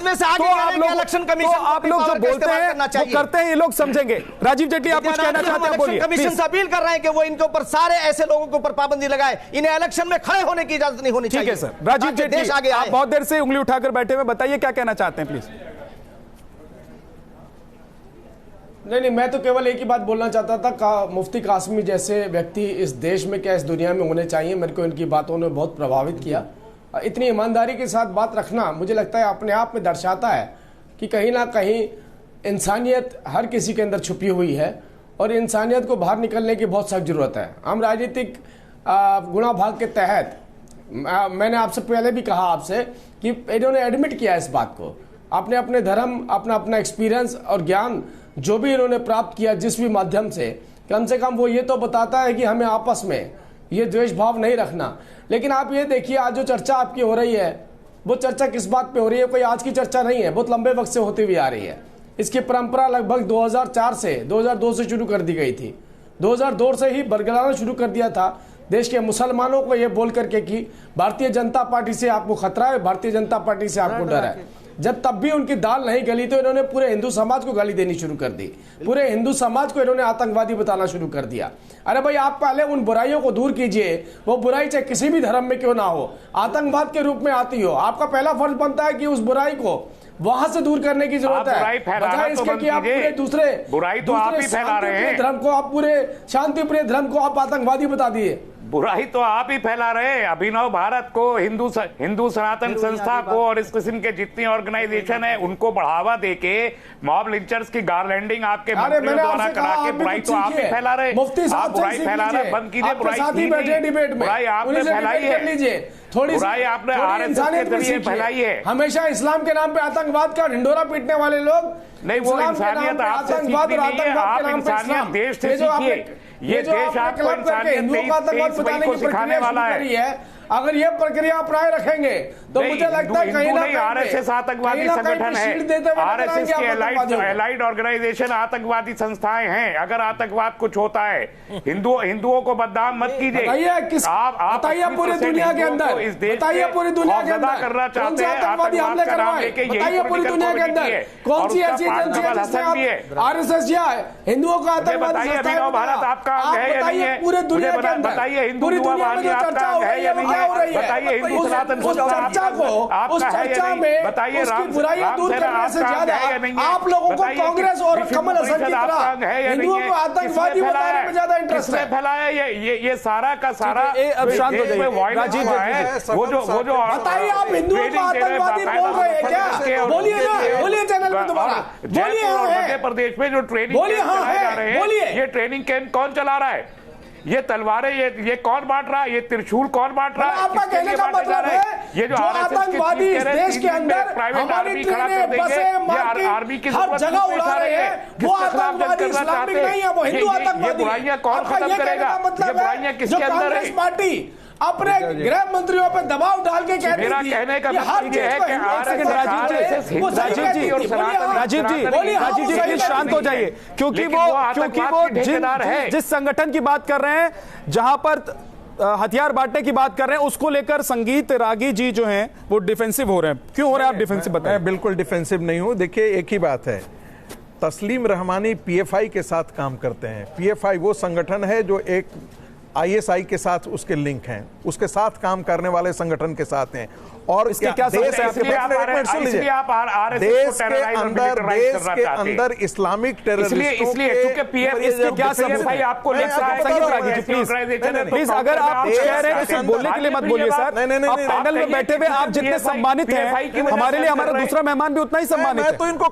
आप लोग जो बोलते हैं वो करते हैं, ये लोग समझेंगे। राजीव जेटली, आप कुछ कहना चाहते हैं, बोलिए। कमीशन से अपील कर रहे हैं कि वो इनके ऊपर सारे ऐसे लोगों के ऊपर पाबंदी लगाए, इन्हें इलेक्शन में खड़े होने की इजाजत नहीं होनी चाहिए। ठीक है सर। राजीव जेटली, आप बहुत देर से उंगली उठाकर बैठे हुए, बताइए क्या कहना चाहते हैं प्लीज। नहीं, मैं तो केवल एक ही बात बोलना चाहता था, मुफ्ती कासमी जैसे व्यक्ति इस देश में क्या इस दुनिया में होने चाहिए। मेरे को इनकी बातों ने बहुत प्रभावित किया। इतनी ईमानदारी के साथ बात रखना मुझे लगता है अपने आप में दर्शाता है कि कहीं ना कहीं इंसानियत हर किसी के अंदर छुपी हुई है और इंसानियत को बाहर निकलने की बहुत सख्त जरूरत है। हम राजनीतिक गुणा भाग के तहत, मैंने आपसे पहले भी कहा आपसे कि इन्होंने एडमिट किया इस बात को, अपने अपने धर्म, अपना अपना एक्सपीरियंस और ज्ञान जो भी इन्होंने प्राप्त किया जिस भी माध्यम से कम वो ये तो बताता है कि हमें आपस में ये द्वेष भाव नहीं रखना। लेकिन आप ये देखिए, आज जो चर्चा आपकी हो रही है वो चर्चा किस बात पे हो रही है? कोई आज की चर्चा नहीं है, बहुत लंबे वक्त से होती हुई आ रही है। इसकी परंपरा लगभग 2002 से शुरू कर दी गई थी। 2002 से ही बरगलाना शुरू कर दिया था देश के मुसलमानों को ये बोल करके कि भारतीय जनता पार्टी से आपको खतरा है, भारतीय जनता पार्टी से आपको डर है। जब तब भी उनकी दाल नहीं गली तो इन्होंने पूरे हिंदू समाज को गाली देनी शुरू कर दी, पूरे हिंदू समाज को इन्होंने आतंकवादी बताना शुरू कर दिया। अरे भाई, आप पहले उन बुराइयों को दूर कीजिए, वो बुराई चाहे किसी भी धर्म में क्यों ना हो, आतंकवाद के रूप में आती हो, आपका पहला फर्ज बनता है कि उस बुराई को वहां से दूर करने की जरूरत है। बजाय इसके कि आप पूरे दूसरे बुराई तो आप ही फैला रहे हैं, धर्म को आप पूरे शांति प्रिय धर्म को आप आतंकवादी बता दिए। बुराई तो आप ही फैला रहे हैं। अभिनव भारत को, हिंदू सनातन संस्था को और इस किस्म के जितनी ऑर्गेनाइजेशन है उनको बढ़ावा देके मॉब लिंचर्स की गारलैंडिंग आपके मंत्रियों द्वारा करा के बुराई तो आप ही फैला रहे। आप बुराई फैला रहे, बंद कीजिए बुराई। बुराई आपने फैलाई है, थोड़ी बुराई आपने आरएसएस के जरिए फैलाई है। हमेशा इस्लाम के नाम पे आतंकवाद का ढिंडोरा पीटने वाले लोग, नहीं, वो इंसानियत आपसे सीखनी नहीं है। आप इंसानियत देश से सीखिए। ये देश आपको इंसानियत को सिखाने वाला है। अगर ये प्रक्रिया अपनाए रखेंगे तो मुझे लगता है कहीं ना कहीं आरएसएस आतंकवादी संगठन है, आरएसएस की एलाइड ऑर्गेनाइजेशन आतंकवादी संस्थाएं हैं। अगर आतंकवाद कुछ होता है, हिंदुओं को बदनाम मत कीजिए। आप पूरी दुनिया के अंदर इस देश पूरी दुनिया के अंदर करना चाहते हैं, आतंकवाद का नाम लेके यही पूरी दुनिया के अंदर कौन सी ऐसी आरएसएस या हिंदुओं का आतंकवादी भारत आपका है या नहीं है? पूरे दुनिया के अंदर बताइए, हिंदू आपका है या नहीं है? बताइए, हिंदू सनातन चर्चा को, उस चर्चा में बताइए, उसकी बुराइयां दूर करने से ज्यादा आप लोगों को कांग्रेस और कमल हसन की तरह हिंदुओं को आतंकवादी बताने में ज्यादा इंटरेस्ट है। फैलाया ये सारा का सारा। अब शांत हो जाइए। वो जो बताइए, आप हिंदुओं को आतंकवादी बोल रहे हैं क्या? बोलिए ना, बोलिए चैनल पे दोबारा बोलिए। मध्य प्रदेश में जो ट्रेनिंग चलाए जा रहे हैं, ये ट्रेनिंग कैंप कौन चला रहा है? ये तलवारें ये कौन बांट रहा है? ये त्रिशूल कौन बांट रहा है? आपका कहने का मतलब है ये जो आतंकवादी इस देश के अंदर हमारी ट्रेनें, बसें, मार्केट हर जगह उड़ा रहे हैं, वो आतंकवादी इस्लामिक नहीं है, वो हिंदू आतंकवादी। बुराइयां कौन खत्म करेगा? मतलब है जो कांग्रेस पार्टी अपने गृह मंत्रियों पर दबाव डाल के कहती मेरा थी कहने का कि हर मतलब ये है चीज को कि हिंदू आरएसएस से राजीव जी प्लीज शांत हो जाइए, क्योंकि वो जिस संगठन की बात कर रहे हैं, जहां पर हथियार बांटने की बात कर रहे हैं, उसको लेकर संगीत रागी जी जो हैं वो डिफेंसिव हो रहे हैं। क्यों हो रहे हैं आप डिफेंसिव, बताएं। मैं बिल्कुल डिफेंसिव नहीं हूं। देखिए, एक ही बात है, तस्लीम रहमानी पीएफआई के साथ काम करते हैं। पीएफआई वो संगठन है जो एक आईएसआई के साथ उसके लिंक हैं, उसके साथ काम करने वाले संगठन के साथ हैं। और इसके क्या देश के अंदर इस्लामिक टेररिस्टों प्लीज, अगर आप कह रहे हैं कि बोलने के लिए मत बोलिए सर। आप पैनल में बैठे हुए आप जितने सम्मानित हैं, हमारे लिए हमारा दूसरा मेहमान भी उतना ही सम्मानित है। मैं तो इनको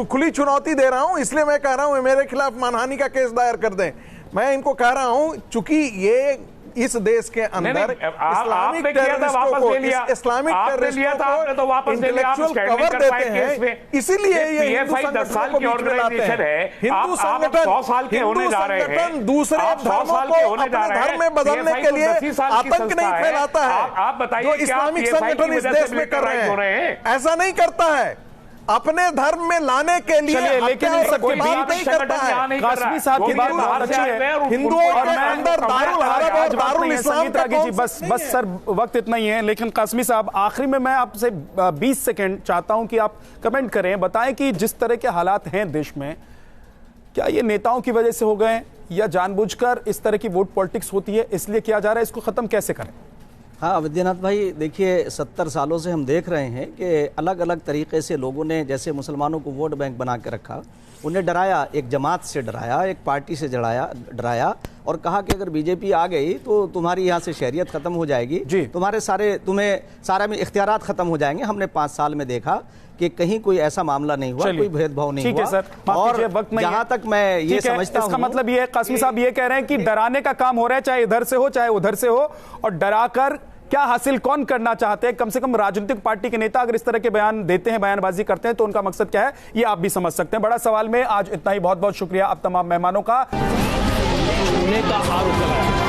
खुली चुनौती दे रहा हूं, इसलिए मैं कह रहा हूं मेरे खिलाफ मानहानि का केस दायर कर दें। मैं इनको कह रहा हूं, चूंकि ये इस देश के अंदर इस्लामिक टेररिस्टों को इंटेलेक्चुअल कवर देते हैं, इसीलिए ये हिंदू संगठन को हिंदू संगठन दूसरे धर्मों को अपने धर्म में बदलने के लिए आतंक नहीं फैलाता है। आप बताइए, जो इस्लामिक संगठन इस देश में कर रहे हैं ऐसा नहीं करता है, अपने धर्म में लाने के लिए। लेकिन सबकी बात नहीं करता है। कासमी साहब की बात बहुत अच्छी है, हिंदुओं के अंदर दारुल हरब और दारुल इस्लाम का जी बस सर, वक्त इतना ही है। लेकिन कासमी साहब, आखिरी में मैं आपसे 20 सेकंड चाहता हूं कि आप कमेंट करें, बताएं कि जिस तरह के हालात हैं देश में, क्या ये नेताओं की वजह से हो गए या जानबूझकर इस तरह की वोट पॉलिटिक्स होती है, इसलिए किया जा रहा है, इसको खत्म कैसे करें? हाँ विद्यानाथ भाई, देखिए 70 सालों से हम देख रहे हैं कि अलग अलग तरीके से लोगों ने, जैसे मुसलमानों को वोट बैंक बना के रखा, उन्हें डराया, एक जमात से डराया, एक पार्टी से डराया और कहा कि अगर बीजेपी आ गई तो तुम्हारी यहाँ से शहरियत खत्म हो जाएगी, तुम्हारे सारे में इख्तियारात खत्म हो जाएंगे। हमने 5 साल में देखा कि कहीं कोई ऐसा मामला नहीं हुआ, कोई भेदभाव नहीं हुआ। सर, और जहां तक मैं ये समझता हूं, इसका मतलब ये है, कासमी साहब ये कह रहे हैं कि डराने का काम हो रहा है, चाहे इधर से हो चाहे उधर से हो, और डराकर क्या हासिल कौन करना चाहते हैं? कम से कम राजनीतिक पार्टी के नेता अगर इस तरह के बयान देते हैं, बयानबाजी करते हैं, तो उनका मकसद क्या है, ये आप भी समझ सकते हैं। बड़ा सवाल में आज इतना ही। बहुत बहुत शुक्रिया आप तमाम मेहमानों का। आरोप लगाया